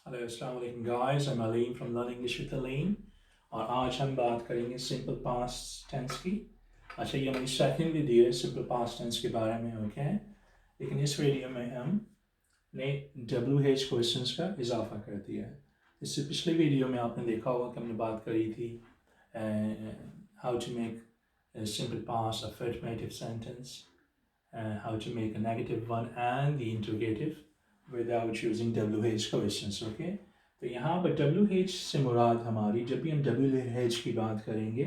Hello अस्सलाम वालेकुम guys, I am Aleem from learn English with Aleem. और आज हम बात करेंगे सिंपल पास्ट टेंस की। अच्छा, ये हमारी सेकंड वीडियो है सिंपल पास्ट टेंस के बारे में, ओके। लेकिन इस वीडियो में हमने WH क्वेश्चंस का इजाफा कर दिया है। इससे पिछले वीडियो में आपने देखा होगा कि हमने बात करी थी how to make simple past affirmative sentence, how to make a negative one and the interrogative without using WH questions, okay। तो यहाँ पर WH से मुराद हमारी, जब भी हम WH की बात करेंगे,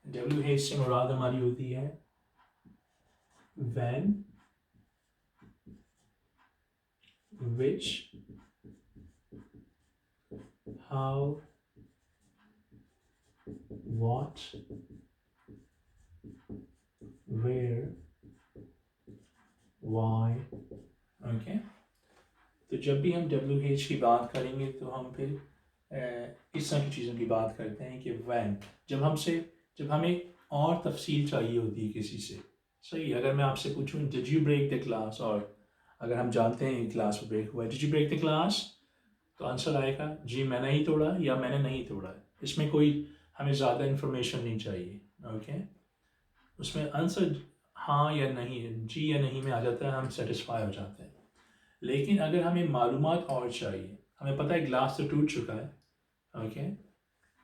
WH से मुराद हमारी होती है when, which, how, what, where, why, okay। तो जब भी हम WH की बात करेंगे तो हम फिर इस तरह की चीज़ों की बात करते हैं कि when, जब हमें और तफसील चाहिए होती है किसी से। सही, अगर मैं आपसे पूछूं did you break the class, और अगर हम जानते हैं क्लास में ब्रेक हुआ है, did you break the class, तो आंसर आएगा जी मैंने ही तोड़ा या मैंने नहीं तोड़ा है। इसमें कोई हमें ज़्यादा इन्फॉर्मेशन नहीं चाहिए, ओके। उसमें आंसर हाँ या नहीं, जी या नहीं में आ जाता है, हम सेटिस्फाई हो जाते हैं। लेकिन अगर हमें मालूमात और चाहिए, हमें पता है ग्लास तो टूट चुका है, ओके,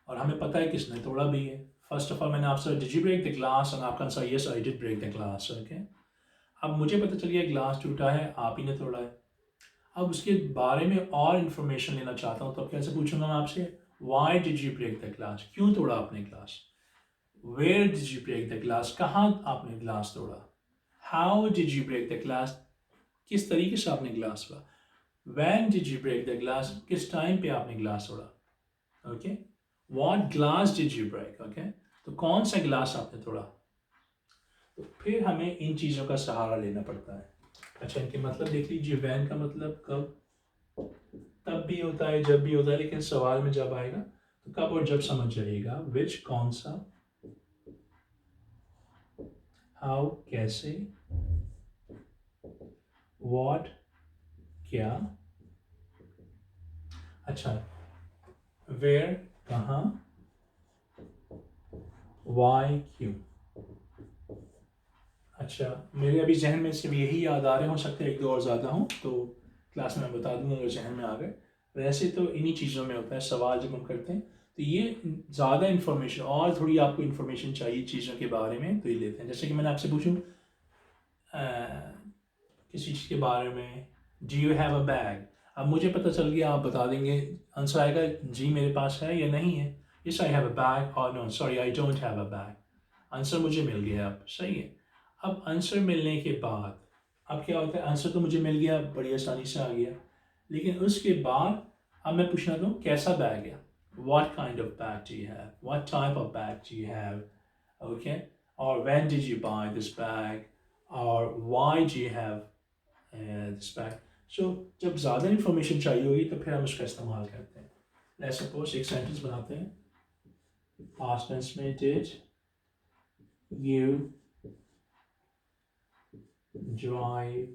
और हमें पता है किसने तोड़ा भी है। फर्स्ट ऑफ ऑल मैंने आपसे did you break the glass, और आपका answer yes I did break the glass, okay. अब मुझे पता चल गया ग्लास टूटा है, आप ही ने तोड़ा है। अब उसके बारे में और इन्फॉर्मेशन लेना चाहता हूँ, तो अब कैसे पूछूंगा मैं आपसे, why did you break the glass, क्यों तोड़ा आपने glass. Where did you break the glass, कहाँ आपने ग्लास तोड़ा। How did you break the glass, किस तरीके से आपने ग्लास तोड़ा। When did you break the glass, किस टाइम पे आपने ग्लास तोड़ा, okay. What glass did you break, okay. तो कौन सा ग्लास आपने तोड़ा। तो फिर हमें इन चीज़ों का सहारा लेना पड़ता है। अच्छा, इनके मतलब देख लीजिए, वैन का मतलब कब, तब भी होता है जब भी होता है, लेकिन सवाल में जब आएगा तो कब और जब समझ जाइएगा। विच कौन सा, हाउ कैसे, वॉट क्या, अच्छा, वेयर कहाँ, वाई क्यों। अच्छा, मेरे अभी जहन में सिर्फ यही याद आ रहे, हो सकते हैं एक दो और ज़्यादा हों, तो क्लास में मैं बता दूंगा अगर जहन में आ गए। वैसे तो इन्हीं चीज़ों में होता है सवाल जब हम करते हैं, तो ये ज़्यादा इन्फॉर्मेशन और थोड़ी आपको इन्फॉर्मेशन चाहिए चीज़ों के बारे में, तो ये लेते हैं। जैसे कि मैंने आपसे पूछूँ किसी चीज़ के बारे में, do you have a bag, अब मुझे पता चल गया, आप बता देंगे, आंसर आएगा जी मेरे पास है या नहीं है। Yes I have a bag, और no sorry I don't have a bag. Answer मुझे मिल गया, अब सही है। अब आंसर मिलने के बाद अब क्या होता है, आंसर तो मुझे मिल गया, बड़ी आसानी से आ गया, लेकिन उसके बाद अब मैं पूछना दूँ कैसा बैग है, what kind of bag do you have, what type of bag do you have, okay, or when did you buy this bag, or why do you have this bag। so जब ज़्यादा information चाहिए होगी तो फिर हम उसका इस्तेमाल करते हैं। लेट्स सपोज एक सेंटेंस बनाते हैं, पास्ट टेंस में did you drive,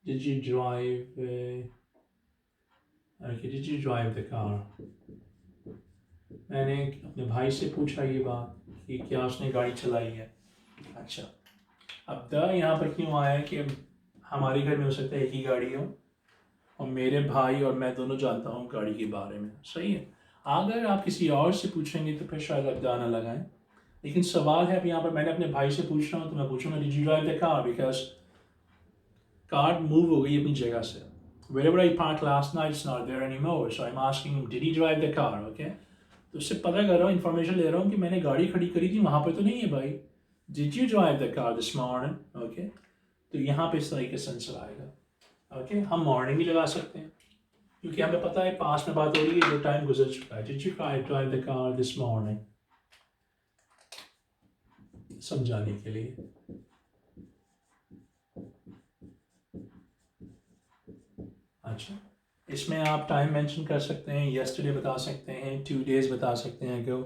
did you drive okay, did you drive the car। मैंने अपने भाई से पूछा ये बात कि क्या उसने गाड़ी चलाई है। अच्छा, अब द यहाँ पर क्यों आया है कि हमारे घर में हो सकता है एक ही गाड़ी हो, और मेरे भाई और मैं दोनों जानता हूँ गाड़ी के बारे में, सही है। अगर आप किसी और से पूछेंगे तो फिर शायद आप द ना लगाएं, लेकिन सवाल है अब यहाँ पर मैंने अपने भाई से पूछ रहा हूँ, तो मैं पूछूंगा did you drive the car, because car move हो गई अपनी जगह से। Wherever I parked last night, it's not there anymore. So I'm asking him, did he drive the car? Okay. तो उससे पता कर रहा हूँ, इन्फॉर्मेशन ले रहा हूँ कि मैंने गाड़ी खड़ी करी थी वहाँ पर तो नहीं है भाई। Did you drive the car this morning? Okay. तो यहाँ पे इस तरीके से आंसर आएगा, ओके। हम मॉर्निंग भी लगा सकते हैं, क्योंकि हमें पता है पास्ट में बात हो रही है, जो टाइम गुजर चुका है। Did you drive the car this morning? समझाने के लिए। अच्छा, इसमें आप टाइम मेंशन कर सकते हैं, यस्टरडे बता सकते हैं, 2 days बता सकते हैं, अगो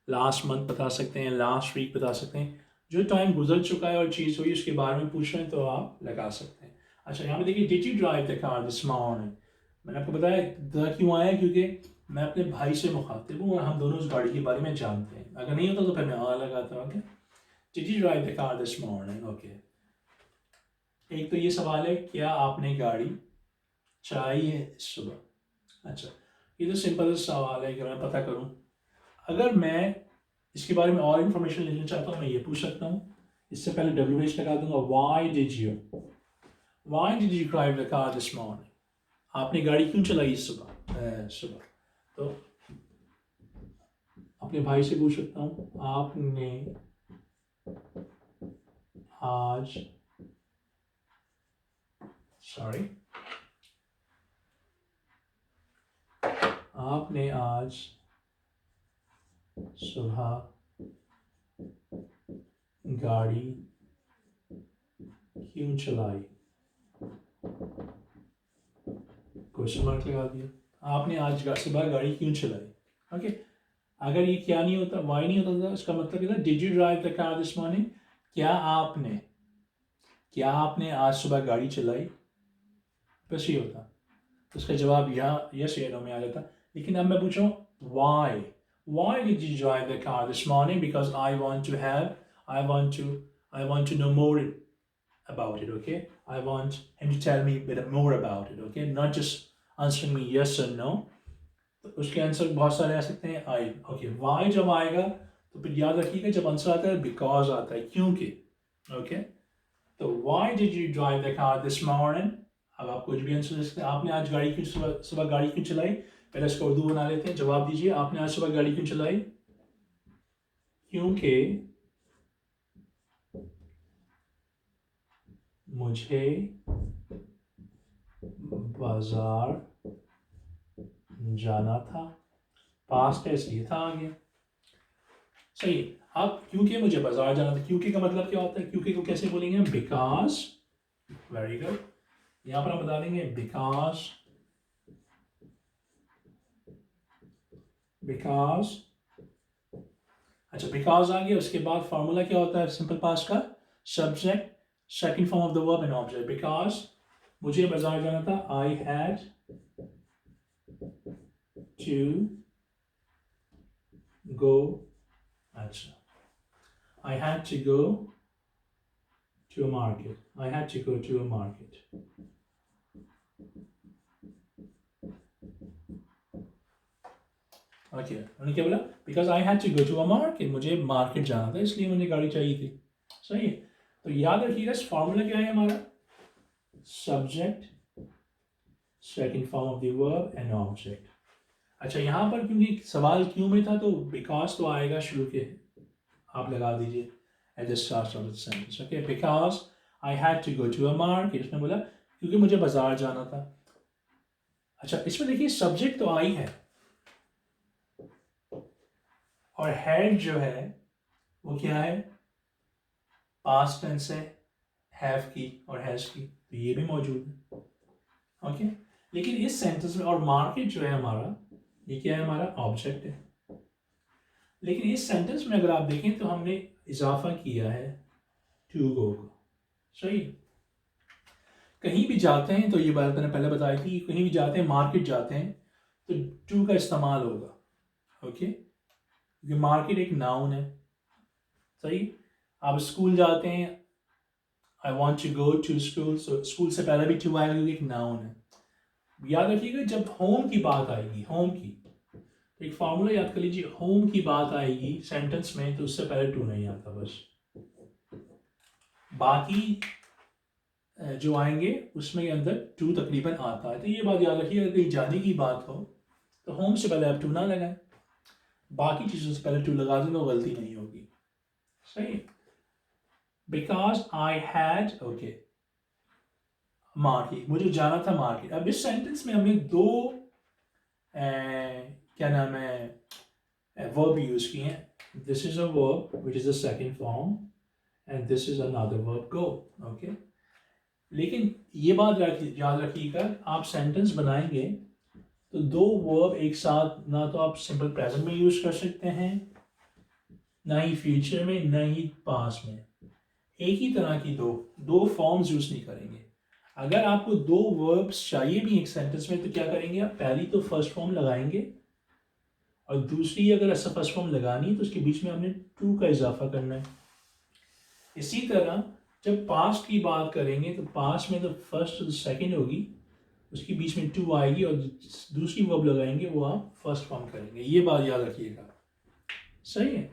लास्ट मंथ बता सकते हैं, लास्ट वीक बता सकते हैं। जो टाइम गुजर चुका है और चीज़ हुई उसके बारे में पूछ रहे हैं तो आप लगा सकते हैं। अच्छा यहाँ पे देखिए, did you drive the car this morning. मैंने आपको बताया द क्यों आया, क्योंकि मैं अपने भाई से मुखातिब हूँ और हम दोनों उस गाड़ी के बारे में जानते हैं। अगर नहीं होता तो फिर मैं आ लगाता। Okay, did you drive the car this morning. Okay, एक तो ये सवाल है, क्या आपने गाड़ी चलाई है सुबह। अच्छा, ये तो सिंपल सवाल है कि मैं पता करूँ। अगर मैं इसके बारे में और इन्फॉर्मेशन लेना चाहता हूँ, मैं ये पूछ सकता हूँ। इससे पहले WH लगा दूंगा, Y did you drive the car this morning. आपने गाड़ी क्यों चलाई सुबह। तो अपने भाई से पूछ सकता हूँ, आपने आज आपने आज सुबह गाड़ी क्यों चलाई। क्वेश्चन मार्क लगा दिया, आपने आज सुबह गाड़ी क्यों चलाई। ओके, अगर ये क्या नहीं होता, वाई नहीं होता था, इसका मतलब ये था did you drive the car this morning, क्या आपने आज सुबह गाड़ी चलाई, बस ये होता। तो उसका जवाब यहाँ यस या नो में आ जाता। लेकिन अब मैं पूछूं why did you drive the car this morning, because I want to know more about it. Okay, I want him to tell me a bit more about it. Okay, not just answering me yes or no. तो उसके answer बहुत सारे आ सकते हैं। आई okay, Y जब आएगा तो फिर याद रखिएगा, जब आंसर आता है बिकॉज आता है, क्योंकि। ओके, तो Y did you drive the car this morning. अब आप कुछ भी आंसर दे सकते हैं। आपने आज गाड़ी क्यों सुबह गाड़ी क्यों चलाई। पहले इसको उर्दू बना लेते हैं। जवाब दीजिए, आपने आज सुबह गाड़ी क्यों चलाई। क्योंकि मुझे बाजार जाना था। पास्ट टेंस ये था आगे, सही। अब क्योंकि मुझे बाजार जाना था, क्योंकि का मतलब क्या होता है, क्योंकि को कैसे बोलेंगे, बिकॉज। वेरी गुड, यहां पर हम बता देंगे बिकॉज अच्छा, बिकॉज आ गया। उसके बाद फॉर्मूला क्या होता है सिंपल पास्ट का, subject second form of the verb and object. Because मुझे बाजार जाना था, आई हैड टू गो। अच्छा, I had to go to a market. I had to go to a market. Okay, उन्होंने क्या बोला, because I had to go to a market. मुझे market जाना था, इसलिए मुझे गाड़ी चाहिए थी। सही है। तो याद रखिएगा, इस फॉर्मूला क्या है हमारा, subject second form of the verb and object. अच्छा, यहाँ पर क्योंकि सवाल क्यों में था, तो बिकॉज तो आएगा शुरू के, आप लगा दीजिए at the start of the sentence. Okay, because I had to go to a market. इसने बोला क्योंकि मुझे बाजार जाना था। अच्छा, इसमें देखिए सब्जेक्ट तो आई है और हैड जो है वो क्या है, पास्ट टेंस है, हैव की और हैज की, तो ये भी मौजूद है। ओके, लेकिन इस सेंटेंस में, और मार्केट जो है हमारा, ये क्या है, हमारा ऑब्जेक्ट है। लेकिन इस सेंटेंस में अगर आप देखें तो हमने इजाफा किया है टू गो को। सही, कहीं भी जाते हैं तो ये बात मैंने पहले बताई थी, कहीं भी जाते हैं, मार्केट जाते हैं तो टू का इस्तेमाल होगा। ओके, क्योंकि मार्केट एक नाउन है। सही, आप स्कूल जाते हैं, I want to go to school, so school से पहले भी टू आएगा क्योंकि एक नाउन है। याद रखिएगा, जब होम की बात आएगी, होम की, तो एक फार्मूला याद कर लीजिए, होम की बात आएगी सेंटेंस में तो उससे पहले टू नहीं आता, बस। बाकी जो आएंगे उसमें अंदर टू तकरीबन आता है। तो ये बात याद रखिए, अगर कहीं जाने की बात हो तो होम से पहले आप टू ना लगाएं, बाकी चीज़ों से पहले टू लगा दें तो गलती नहीं होगी। सही, because I had, okay, market, मुझे जाना था मार्केट। अब इस सेंटेंस में हमने दो क्या नाम है, वर्ब यूज किए हैं। This is a verb which is the second form and this is another verb, go. Okay, लेकिन ये बात याद रखिएगा, आप सेंटेंस बनाएंगे तो दो वर्ब एक साथ, ना तो आप सिंपल प्रेजेंट में यूज कर सकते हैं, ना ही फ्यूचर में, ना ही पास्ट में। एक ही तरह की दो फॉर्म्स यूज नहीं करेंगे। अगर आपको दो वर्ब्स चाहिए भी एक सेंटेंस में तो क्या करेंगे आप, पहली तो फर्स्ट फॉर्म लगाएंगे और दूसरी अगर ऐसा फर्स्ट फॉर्म लगानी है तो उसके बीच में आपने टू का इजाफा करना है। इसी तरह जब पास्ट की बात करेंगे तो पास्ट में तो फर्स्ट और सेकंड होगी, उसके बीच में टू आएगी और दूसरी वर्ब लगाएंगे वो आप फर्स्ट फॉर्म करेंगे। ये बात याद रखिएगा, सही है।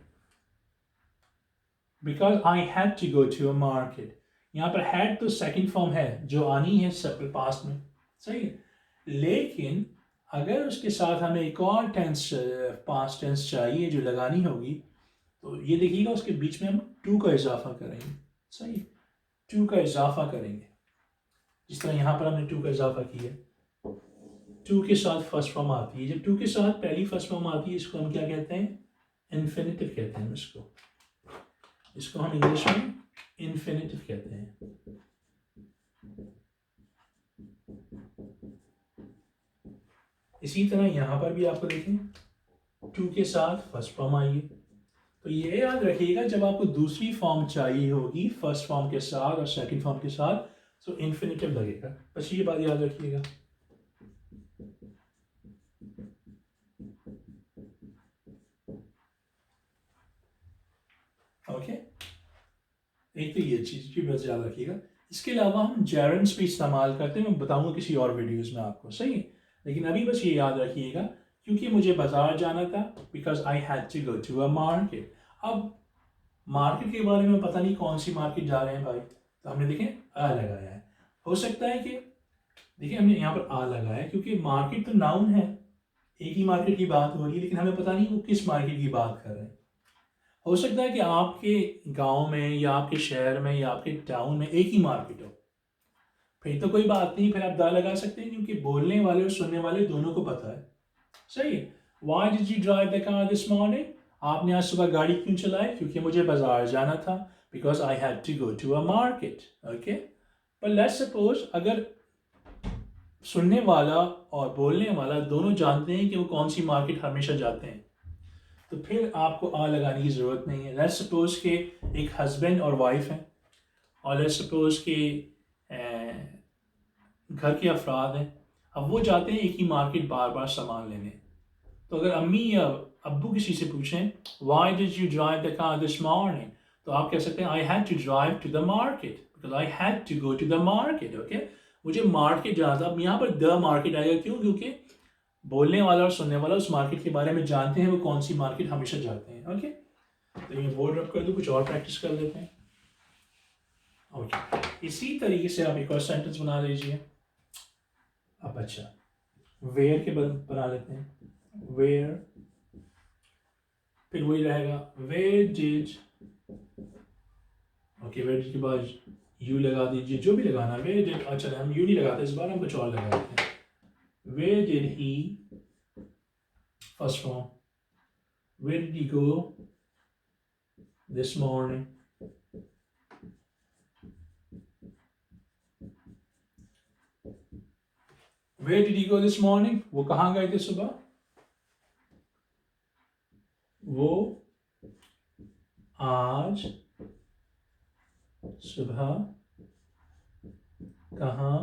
Because I had to go to a market, यहाँ पर हैड तो सेकंड फॉर्म है जो आनी है पास्ट में, सही है। लेकिन अगर उसके साथ हमें एक और टेंस पास्ट टेंस चाहिए जो लगानी होगी तो ये देखिएगा उसके बीच में हम टू का इजाफा करेंगे, सही है। टू का इजाफा करेंगे, जिस तरह यहाँ पर हमने टू का इजाफा किया, टू के साथ फर्स्ट फॉर्म आती है। जब टू के साथ पहली फर्स्ट फॉर्म आती है इसको हम क्या कहते हैं, इन्फिनिटिव कहते हैं। इसको हम इंग्लिश में इन्फिनिटिव कहते हैं। इसी तरह यहाँ पर भी आपको देखें टू के साथ फर्स्ट फॉर्म आई है, तो ये याद रखिएगा जब आपको दूसरी फॉर्म चाहिए होगी फर्स्ट फॉर्म के साथ और सेकंड फॉर्म के साथ तो इन्फिनिटिव लगेगा, बस ये बात याद रखिएगा। ओके, एक तो ये चीज़ की बस याद रखिएगा। इसके अलावा हम जेरेंट्स भी इस्तेमाल करते हैं, मैं बताऊंगा किसी और वीडियोस में आपको, सही है। लेकिन अभी बस ये याद रखिएगा क्योंकि मुझे बाजार जाना था, because I had to go to a market. अब मार्केट के बारे में पता नहीं कौन सी मार्केट जा रहे हैं भाई, तो हमने देखें आ लगाया है। हो सकता है कि देखिए हमने यहाँ पर आ लगाया क्योंकि मार्केट तो नाउन है, एक ही मार्केट की बात हो रही है, लेकिन हमें पता नहीं वो किस मार्केट की बात कर रहे हैं। हो सकता है कि आपके गांव में या आपके शहर में या आपके टाउन में एक ही मार्केट हो, फिर तो कोई बात नहीं, फिर आप दा लगा सकते हैं क्योंकि बोलने वाले और सुनने वाले दोनों को पता है, सही है। Why did you drive the car this morning? आपने आज सुबह गाड़ी क्यों चलाई? क्योंकि मुझे बाजार जाना था, because I had to go to a market. Okay? But let's suppose अगर सुनने वाला और बोलने वाला दोनों जानते हैं कि वो कौन सी मार्केट हमेशा जाते हैं, तो फिर आपको आ लगाने की ज़रूरत नहीं है। लेट्स सपोज के एक हस्बैंड और वाइफ हैं और लेट्स सपोज के घर के अफराद हैं, अब वो जाते हैं एक ही मार्केट बार बार सामान लेने। तो अगर अम्मी या अब्बू किसी से पूछें why did you drive the car this morning, तो आप कह सकते हैं I had to drive to the market because I had to go to the market. Okay, मुझे मार्केट जाना था। अब यहाँ पर द मार्केट आएगा, क्यों? क्योंकि बोलने वाला और सुनने वाला उस मार्केट के बारे में जानते हैं वो कौन सी मार्केट हमेशा जाते हैं। ओके, तो ये बोर्ड रब कर दो, कुछ और प्रैक्टिस कर लेते हैं। ओके, इसी तरीके से आप एक और सेंटेंस बना लीजिए। अब अच्छा, वेयर के बना लेते हैं। वेयर, फिर वही रहेगा where did. Okay, where did के बाद यू लगा दीजिए, जो भी लगाना है। वेयर डिड, अच्छा हम यू नहीं लगाते इस बार, हम कुछ और लगा देते हैं। Where did he, first form, where did he go this morning. Where did he go this morning, वो कहाँ गए थे सुबह? वो आज सुबह कहाँ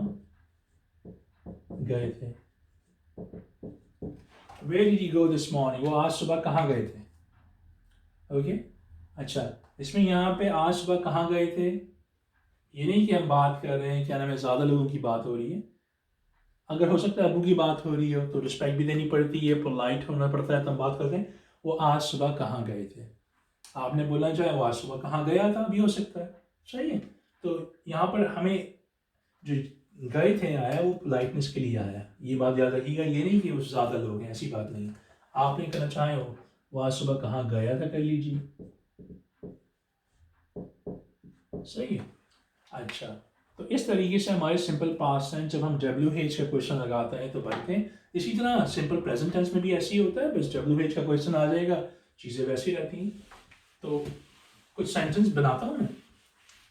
गए थे? Where did he go this morning, वो आज सुबह कहाँ गए थे? ओके, अच्छा, इसमें यहाँ पे आज सुबह कहाँ गए थे, ये नहीं कि हम बात कर रहे हैं क्या नाम है ज़्यादा लोगों की बात हो रही है। अगर हो सकता है अबू की बात हो रही हो तो रिस्पेक्ट भी देनी पड़ती है, पोलाइट होना पड़ता है, तो हम बात करते हैं वो आज सुबह कहाँ गए थे। आपने बोलना चाहे वो आज सुबह कहाँ गया था भी हो सकता है, सही है। तो यहाँ पर हमें जो गए थे आया वो पोलाइटनेस के लिए आया, ये बात याद रखिएगा। ये नहीं कि वो ज़्यादा लोग हैं, ऐसी बात नहीं। आपने करना चाहे हो वो आज सुबह कहाँ गया था कर लीजिए, सही है। अच्छा, तो इस तरीके से हमारे सिंपल पास्ट टेंस जब हम डब्ल्यू एच का क्वेश्चन लगाते हैं तो बनते हैं। इसी तरह सिंपल प्रेजेंट टेंस में भी ऐसे ही होता है, बस डब्ल्यू एच का क्वेश्चन आ जाएगा, चीज़ें वैसी रहती हैं। तो कुछ सेंटेंस बनाता हूँ मैं,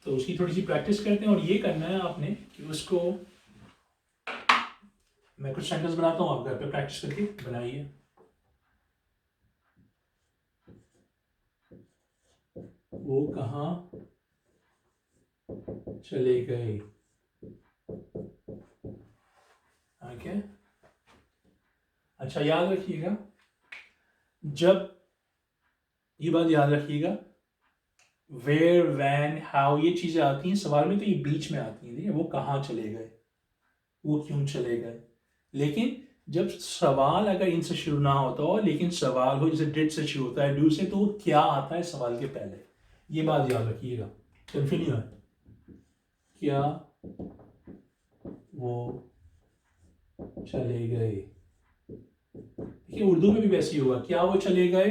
तो उसकी थोड़ी सी प्रैक्टिस करते हैं। और ये करना है आपने कि उसको, मैं कुछ सेंटेंस बनाता हूँ, आप घर पे प्रैक्टिस करके बनाइए। वो कहाँ चले गए? ओके। अच्छा याद रखिएगा, जब ये बात याद रखिएगा, वेयर, वैन, हाउ, ये चीज़ें आती हैं सवाल में तो ये बीच में आती हैं, ठीक है, वो कहाँ चले गए, वो क्यों चले गए। लेकिन जब सवाल अगर इनसे शुरू ना होता हो, लेकिन सवाल हो जैसे डिड से शुरू होता है, डू से, तो क्या आता है सवाल के पहले, ये बात याद रखिएगा, कंफ्यूज है। क्या वो चले गए, देखिए उर्दू में भी वैसे ही होगा, क्या वो चले गए,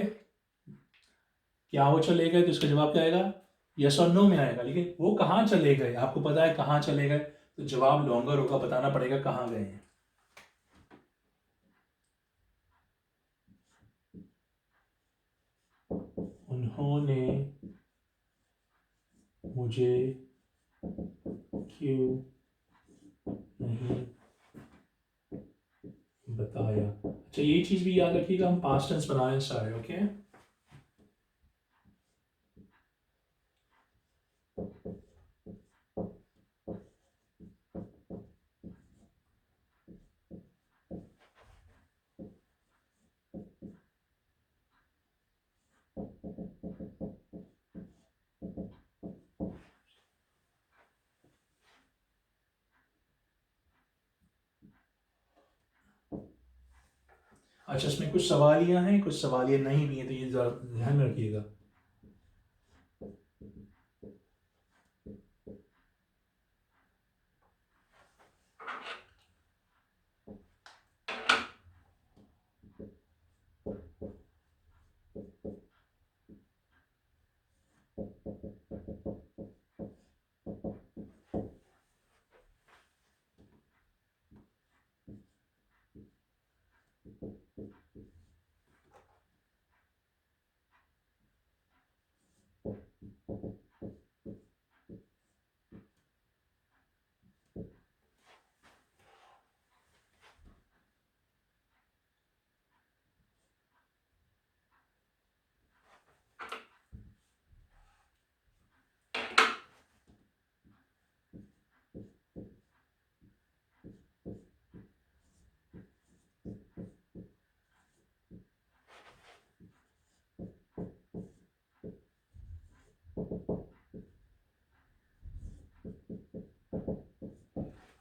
क्या वो चले गए, तो इसका जवाब क्या आएगा, यस और नो में आएगा। लेकिन वो कहाँ चले गए, आपको पता है कहाँ चले गए, तो जवाब लॉन्गर होगा, बताना पड़ेगा कहाँ गए हैं। उन्होंने मुझे क्यों नहीं बताया। अच्छा ये चीज भी याद रखिएगा, हम पास्ट टेंस बना रहे हैं सारे, ओके। अच्छा इसमें कुछ सवालियां हैं, कुछ सवालियां नहीं भी हैं, तो ये जरा ध्यान में रखिएगा।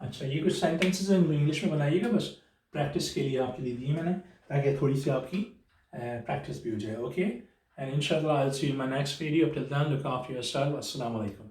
अच्छा ये कुछ सेंटेंसेस इंग्लिश में बनाइएगा, बस प्रैक्टिस के लिए आपके लिए दिए मैंने, ताकि थोड़ी सी आपकी प्रैक्टिस भी हो जाए, ओके। एंड इंशाल्लाह I will see you in my next video, till then look after yourself, अस्सलाम वालेकुम।